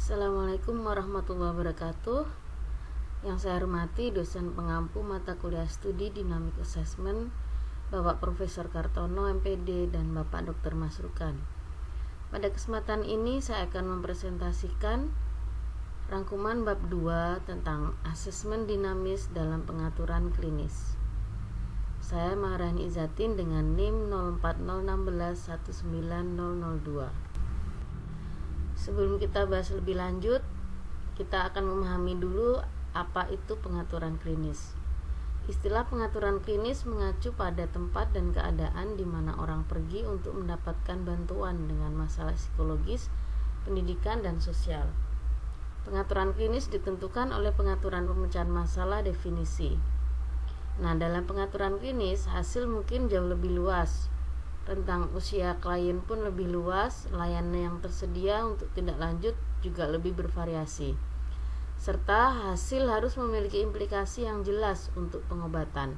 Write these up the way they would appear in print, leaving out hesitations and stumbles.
Assalamualaikum warahmatullahi wabarakatuh. Yang saya hormati dosen pengampu mata kuliah studi Dynamic Assessment Bapak Profesor Kartono MPD dan Bapak Dr. Masrukan. Pada kesempatan ini saya akan mempresentasikan rangkuman bab 2 tentang asesmen dinamis dalam pengaturan klinis. Saya Maharani Izzatin dengan NIM 0401619002. Sebelum kita bahas lebih lanjut, kita akan memahami dulu apa itu pengaturan klinis. Istilah pengaturan klinis mengacu pada tempat dan keadaan di mana orang pergi untuk mendapatkan bantuan dengan masalah psikologis, pendidikan, dan sosial. Pengaturan klinis ditentukan oleh pengaturan pemecahan masalah definisi. Nah, dalam pengaturan klinis, hasil mungkin jauh lebih luas. Rentang usia klien pun lebih luas, layanan yang tersedia untuk tindak lanjut juga lebih bervariasi. Serta hasil harus memiliki implikasi yang jelas untuk pengobatan.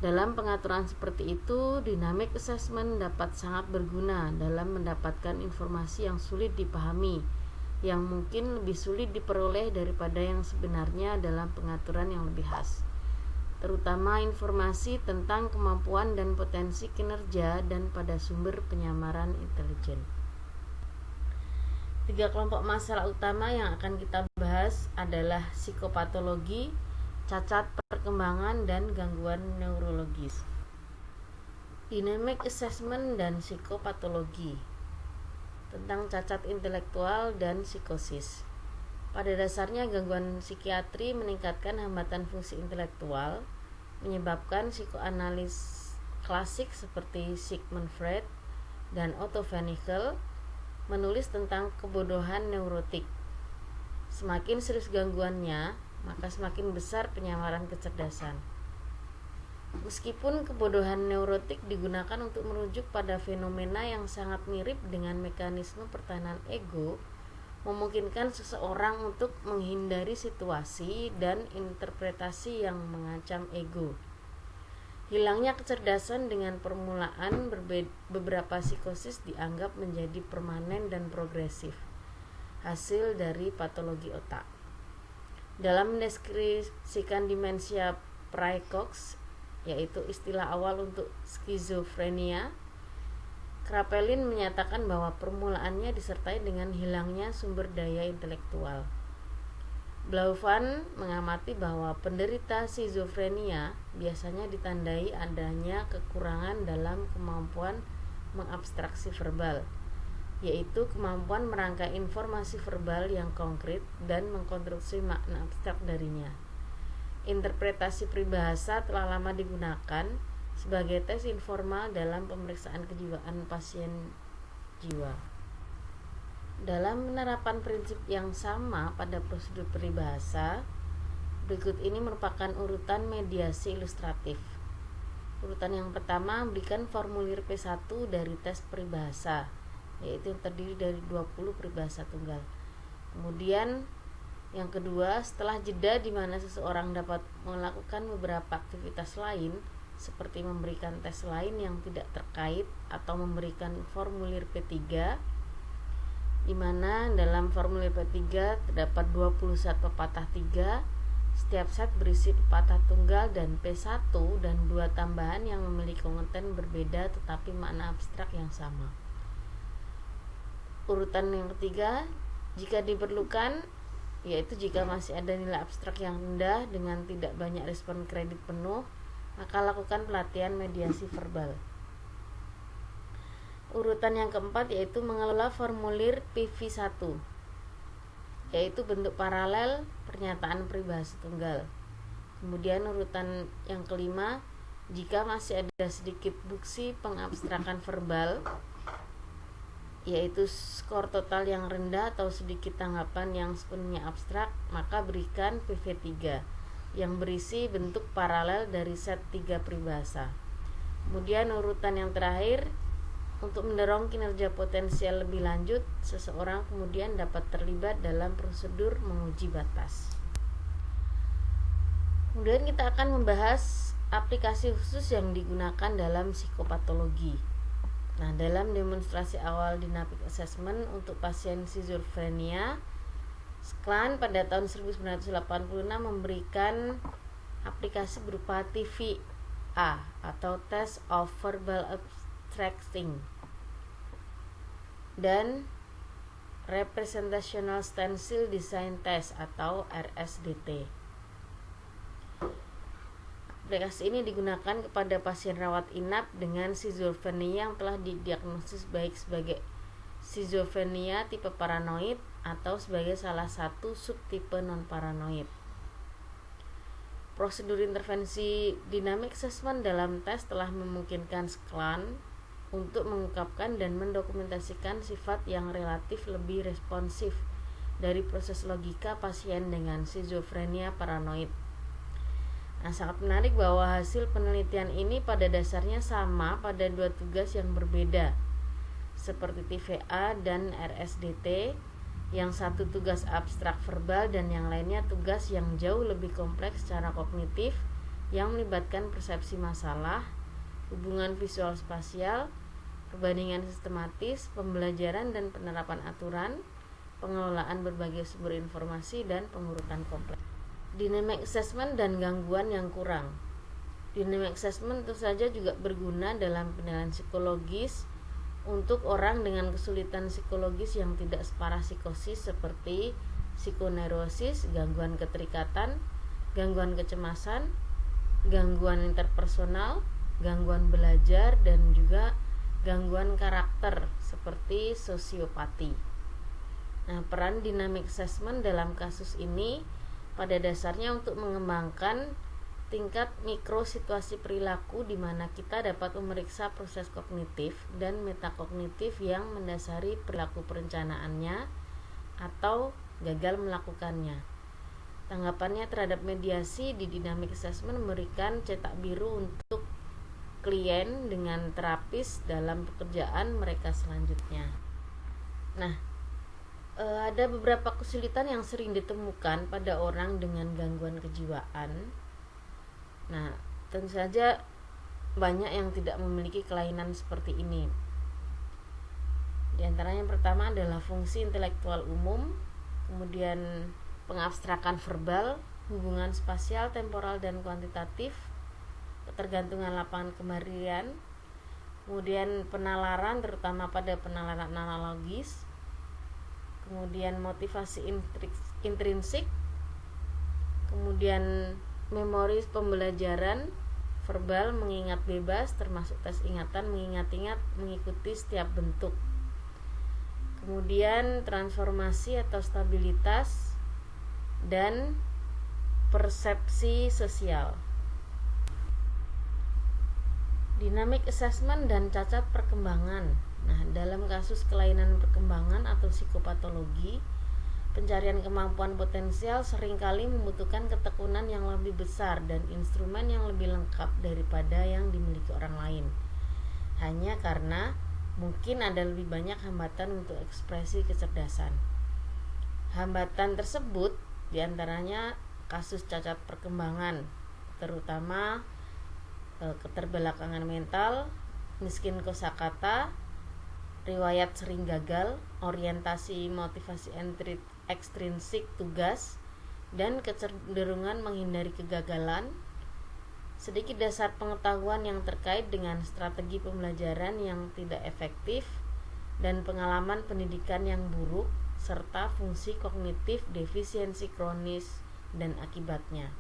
Dalam pengaturan seperti itu, dynamic assessment dapat sangat berguna dalam mendapatkan informasi yang sulit dipahami, yang mungkin lebih sulit diperoleh daripada yang sebenarnya dalam pengaturan yang lebih khas, terutama informasi tentang kemampuan dan potensi kinerja dan pada sumber penyamaran intelijen. 3 kelompok masalah utama yang akan kita bahas adalah psikopatologi, cacat perkembangan, dan gangguan neurologis. Dynamic assessment dan psikopatologi tentang cacat intelektual dan psikosis. Pada dasarnya, gangguan psikiatri meningkatkan hambatan fungsi intelektual, menyebabkan psikoanalis klasik seperti Sigmund Freud dan Otto von Hickel menulis tentang kebodohan neurotik. Semakin serius gangguannya, maka semakin besar penyamaran kecerdasan. Meskipun kebodohan neurotik digunakan untuk merujuk pada fenomena yang sangat mirip dengan mekanisme pertahanan ego, memungkinkan seseorang untuk menghindari situasi dan interpretasi yang mengancam ego. Hilangnya kecerdasan dengan permulaan beberapa psikosis dianggap menjadi permanen dan progresif, hasil dari patologi otak. Dalam mendeskripsikan demensia praecox, yaitu istilah awal untuk skizofrenia, Kraepelin menyatakan bahwa permulaannya disertai dengan hilangnya sumber daya intelektual. Blauvin mengamati bahwa penderita skizofrenia biasanya ditandai adanya kekurangan dalam kemampuan mengabstraksi verbal, yaitu kemampuan merangkai informasi verbal yang konkret dan mengkonstruksi makna abstrak darinya. Interpretasi peribahasa telah lama digunakan sebagai tes informal dalam pemeriksaan kejiwaan pasien jiwa. Dalam penerapan prinsip yang sama pada prosedur peribahasa, berikut ini merupakan urutan mediasi ilustratif. Urutan yang pertama berikan formulir P1 dari tes peribahasa, yaitu yang terdiri dari 20 peribahasa tunggal. Kemudian yang kedua, setelah jeda di mana seseorang dapat melakukan beberapa aktivitas lain, seperti memberikan tes lain yang tidak terkait atau memberikan formulir P3, di mana dalam formulir P3 terdapat 20 set pepatah 3, setiap set berisi pepatah tunggal dan P1 dan 2 tambahan yang memiliki konten berbeda tetapi makna abstrak yang sama. Urutan yang ketiga, jika diperlukan, yaitu jika masih ada nilai abstrak yang rendah dengan tidak banyak respon kredit penuh, maka lakukan pelatihan mediasi verbal. Urutan yang keempat yaitu mengelola formulir PV1, yaitu bentuk paralel pernyataan peribahasa tunggal. Kemudian urutan yang kelima, jika masih ada sedikit buksi pengabstrakan verbal, yaitu skor total yang rendah atau sedikit tanggapan yang sepenuhnya abstrak, maka berikan PV3 yang berisi bentuk paralel dari set 3 peribahasa. Kemudian urutan yang terakhir, untuk mendorong kinerja potensial lebih lanjut, seseorang kemudian dapat terlibat dalam prosedur menguji batas. Kemudian kita akan membahas aplikasi khusus yang digunakan dalam psikopatologi. Nah, dalam demonstrasi awal dynamic assessment untuk pasien schizophrenia, Sklan pada tahun 1986 memberikan aplikasi berupa TVA atau Test of Verbal Abstracting dan Representational Stencil Design Test atau RSDT. Aplikasi ini digunakan kepada pasien rawat inap dengan skizofrenia yang telah didiagnosis baik sebagai skizofrenia tipe paranoid atau sebagai salah satu subtipe non-paranoid. Prosedur intervensi dynamic assessment dalam tes telah memungkinkan Sklan untuk mengungkapkan dan mendokumentasikan sifat yang relatif lebih responsif dari proses logika pasien dengan skizofrenia paranoid. Nah, sangat menarik bahwa hasil penelitian ini pada dasarnya sama pada dua tugas yang berbeda, seperti TVA dan RSDT, yang satu tugas abstrak verbal dan yang lainnya tugas yang jauh lebih kompleks secara kognitif yang melibatkan persepsi masalah, hubungan visual spasial, perbandingan sistematis, pembelajaran dan penerapan aturan, pengelolaan berbagai sumber informasi, dan pengurutan kompleks. Dynamic assessment dan gangguan yang kurang. Dynamic assessment tentu saja juga berguna dalam penilaian psikologis untuk orang dengan kesulitan psikologis yang tidak separah psikosis seperti psikoneurosis, gangguan keterikatan, gangguan kecemasan, gangguan interpersonal, gangguan belajar, dan juga gangguan karakter seperti sosiopati. Nah, peran dynamic assessment dalam kasus ini pada dasarnya untuk mengembangkan tingkat mikro situasi perilaku di mana kita dapat memeriksa proses kognitif dan metakognitif yang mendasari perilaku perencanaannya atau gagal melakukannya. Tanggapannya terhadap mediasi di dynamic assessment memberikan cetak biru untuk klien dengan terapis dalam pekerjaan mereka selanjutnya. Nah, ada beberapa kesulitan yang sering ditemukan pada orang dengan gangguan kejiwaan. Nah, tentu saja banyak yang tidak memiliki kelainan seperti ini. Di antaranya yang pertama adalah fungsi intelektual umum, kemudian pengabstrakan verbal, hubungan spasial, temporal, dan kuantitatif, ketergantungan lapangan kemarian, kemudian penalaran terutama pada penalaran analogis, kemudian motivasi intrinsik, kemudian memori pembelajaran verbal, mengingat bebas termasuk tes ingatan, mengingat-ingat, mengikuti setiap bentuk, kemudian transformasi atau stabilitas, dan persepsi sosial. Dynamic assessment dan cacat perkembangan. Nah, dalam kasus kelainan perkembangan atau psikopatologi, pencarian kemampuan potensial seringkali membutuhkan ketekunan yang lebih besar dan instrumen yang lebih lengkap daripada yang dimiliki orang lain. Hanya karena mungkin ada lebih banyak hambatan untuk ekspresi kecerdasan. Hambatan tersebut diantaranya kasus cacat perkembangan, terutama keterbelakangan mental, miskin kosakata, riwayat sering gagal, orientasi motivasi ekstrinsik tugas, dan kecenderungan menghindari kegagalan, sedikit dasar pengetahuan yang terkait dengan strategi pembelajaran yang tidak efektif, dan pengalaman pendidikan yang buruk, serta fungsi kognitif defisiensi kronis dan akibatnya.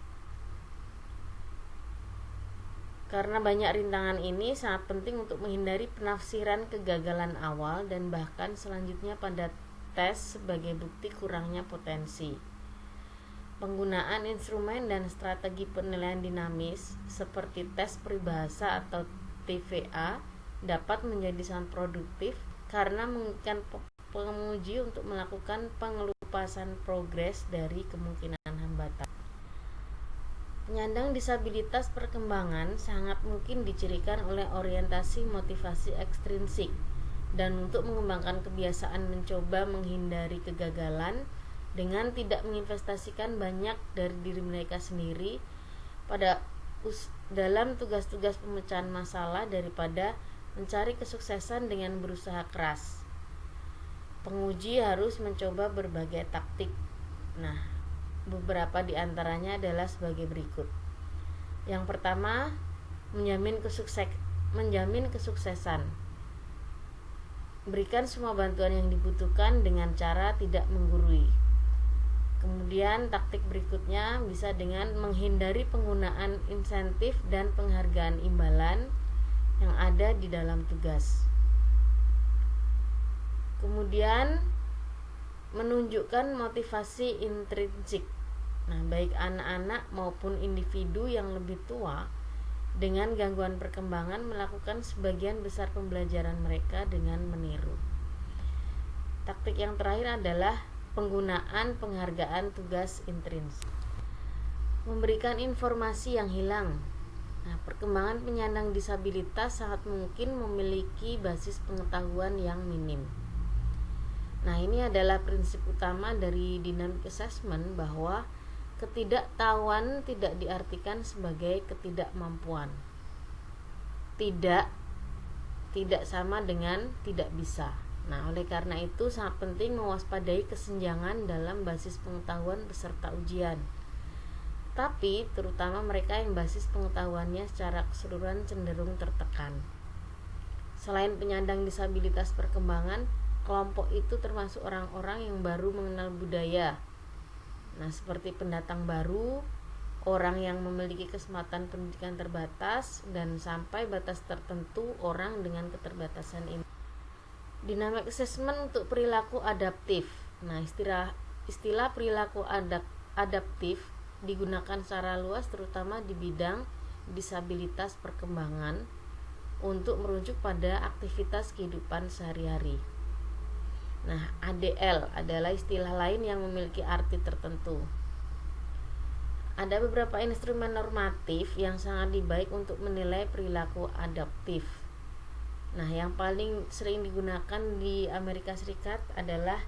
Karena banyak rintangan ini, sangat penting untuk menghindari penafsiran kegagalan awal dan bahkan selanjutnya pada tes sebagai bukti kurangnya potensi. Penggunaan instrumen dan strategi penilaian dinamis seperti tes peribahasa atau TVA dapat menjadi sangat produktif karena memungkinkan penguji untuk melakukan pengelupasan progres dari kemungkinan hambatan. Penyandang disabilitas perkembangan sangat mungkin dicirikan oleh orientasi motivasi ekstrinsik, dan untuk mengembangkan kebiasaan mencoba menghindari kegagalan dengan tidak menginvestasikan banyak dari diri mereka sendiri dalam tugas-tugas pemecahan masalah daripada mencari kesuksesan dengan berusaha keras. Penguji harus mencoba berbagai taktik. Nah, beberapa di antaranya adalah sebagai berikut. Yang pertama, menjamin kesuksesan. Berikan semua bantuan yang dibutuhkan dengan cara tidak menggurui. Kemudian taktik berikutnya bisa dengan menghindari penggunaan insentif dan penghargaan imbalan yang ada di dalam tugas. Kemudian menunjukkan motivasi intrinsik. Nah, baik anak-anak maupun individu yang lebih tua dengan gangguan perkembangan melakukan sebagian besar pembelajaran mereka dengan meniru. Taktik yang terakhir adalah penggunaan penghargaan tugas intrinsik. Memberikan informasi yang hilang. Nah, perkembangan penyandang disabilitas sangat mungkin memiliki basis pengetahuan yang minim. Nah, ini adalah prinsip utama dari dynamic assessment, bahwa ketidaktahuan tidak diartikan sebagai ketidakmampuan. Tidak sama dengan tidak bisa. Nah, oleh karena itu sangat penting mewaspadai kesenjangan dalam basis pengetahuan peserta ujian. Tapi terutama mereka yang basis pengetahuannya secara keseluruhan cenderung tertekan. Selain penyandang disabilitas perkembangan, kelompok itu termasuk orang-orang yang baru mengenal budaya. Nah, seperti pendatang baru, orang yang memiliki kesempatan pendidikan terbatas, dan sampai batas tertentu orang dengan keterbatasan ini. Dynamic assessment untuk perilaku adaptif. Nah, istilah perilaku adaptif digunakan secara luas terutama di bidang disabilitas perkembangan untuk merujuk pada aktivitas kehidupan sehari-hari. Nah, ADL adalah istilah lain yang memiliki arti tertentu. Ada beberapa instrumen normatif yang sangat baik untuk menilai perilaku adaptif. Nah, yang paling sering digunakan di Amerika Serikat adalah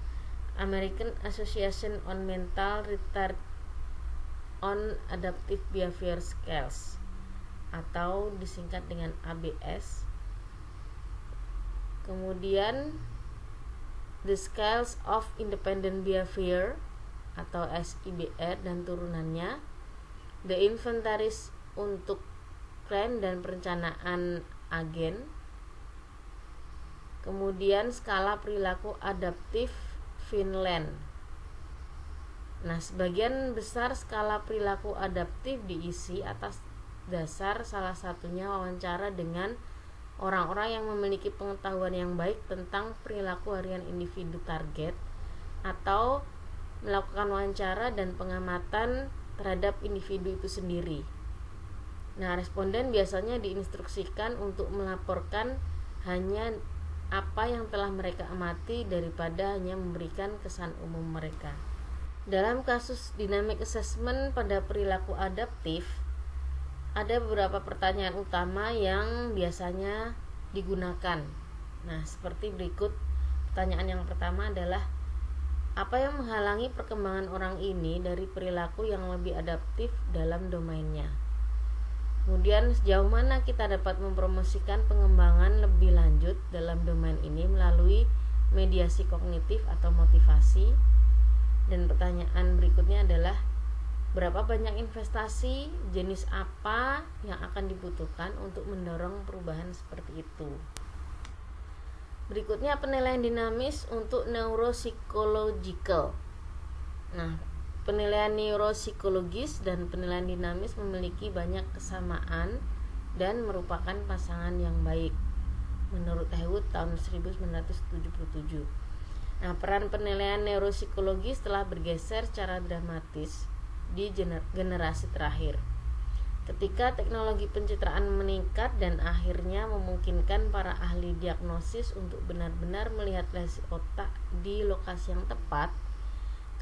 American Association on Mental Retard on Adaptive Behavior Scales, atau disingkat dengan ABS. Kemudian The Scales of Independent Behavior atau SIBR dan turunannya, The Inventaries untuk Plan dan Perencanaan Agen, kemudian Skala Perilaku Adaptif Finland. Nah, sebagian besar skala perilaku adaptif diisi atas dasar salah satunya wawancara dengan orang-orang yang memiliki pengetahuan yang baik tentang perilaku harian individu target, atau melakukan wawancara dan pengamatan terhadap individu itu sendiri. Nah, responden biasanya diinstruksikan untuk melaporkan hanya apa yang telah mereka amati daripada hanya memberikan kesan umum mereka. Dalam kasus dynamic assessment pada perilaku adaptif, ada beberapa pertanyaan utama yang biasanya digunakan. Nah, seperti berikut. Pertanyaan yang pertama adalah, apa yang menghalangi perkembangan orang ini dari perilaku yang lebih adaptif dalam domainnya? Kemudian, sejauh mana kita dapat mempromosikan pengembangan lebih lanjut dalam domain ini melalui mediasi kognitif atau motivasi? Dan pertanyaan berikutnya adalah, berapa banyak investasi jenis apa yang akan dibutuhkan untuk mendorong perubahan seperti itu? Berikutnya penilaian dinamis untuk neuropsychological. Nah, penilaian neuropsikologis dan penilaian dinamis memiliki banyak kesamaan dan merupakan pasangan yang baik menurut Hewitt tahun 1977. Nah, peran penilaian neuropsikologis telah bergeser secara dramatis di generasi terakhir, ketika teknologi pencitraan meningkat dan akhirnya memungkinkan para ahli diagnosis untuk benar-benar melihat lesi otak di lokasi yang tepat.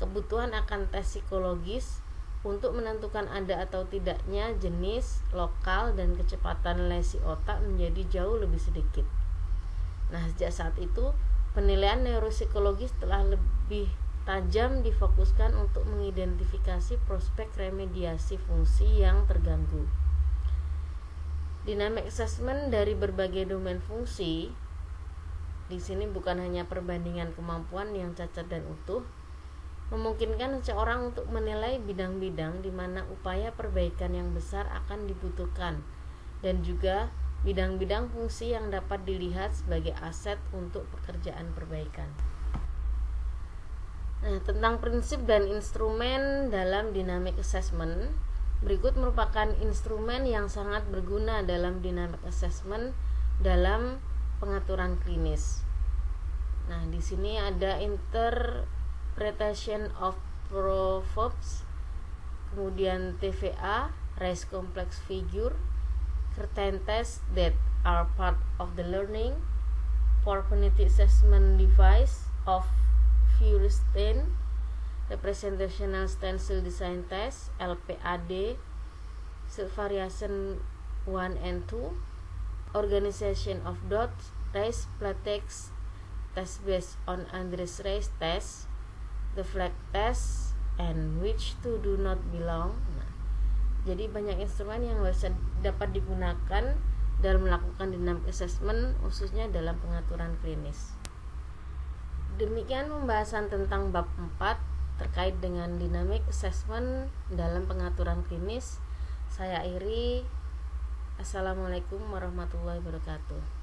Kebutuhan akan tes psikologis untuk menentukan ada atau tidaknya jenis, lokal, dan kecepatan lesi otak menjadi jauh lebih sedikit. Nah, sejak saat itu penilaian neuropsikologis telah lebih tajam difokuskan untuk mengidentifikasi prospek remediasi fungsi yang terganggu. Dynamic assessment dari berbagai domain fungsi. Di sini bukan hanya perbandingan kemampuan yang cacat dan utuh, memungkinkan seseorang untuk menilai bidang-bidang di mana upaya perbaikan yang besar akan dibutuhkan, dan juga bidang-bidang fungsi yang dapat dilihat sebagai aset untuk pekerjaan perbaikan. Nah, tentang prinsip dan instrumen dalam dynamic assessment, berikut merupakan instrumen yang sangat berguna dalam dynamic assessment dalam pengaturan klinis. Nah, di sini ada interpretation of proverbs, kemudian TVA, raise complex figure, certain tests that are part of the learning, opportunity assessment device of Feuerstein, representational stencil design test LPAD, variation 1 and 2, organization of dots, race platex test based on Andres race test, the flag test, and which two do not belong. Nah, jadi banyak instrumen yang dapat digunakan dalam melakukan dynamic assessment, khususnya dalam pengaturan klinis. Demikian pembahasan tentang bab 4 terkait dengan dynamic assessment dalam pengaturan klinis. Saya akhiri. Assalamualaikum warahmatullahi wabarakatuh.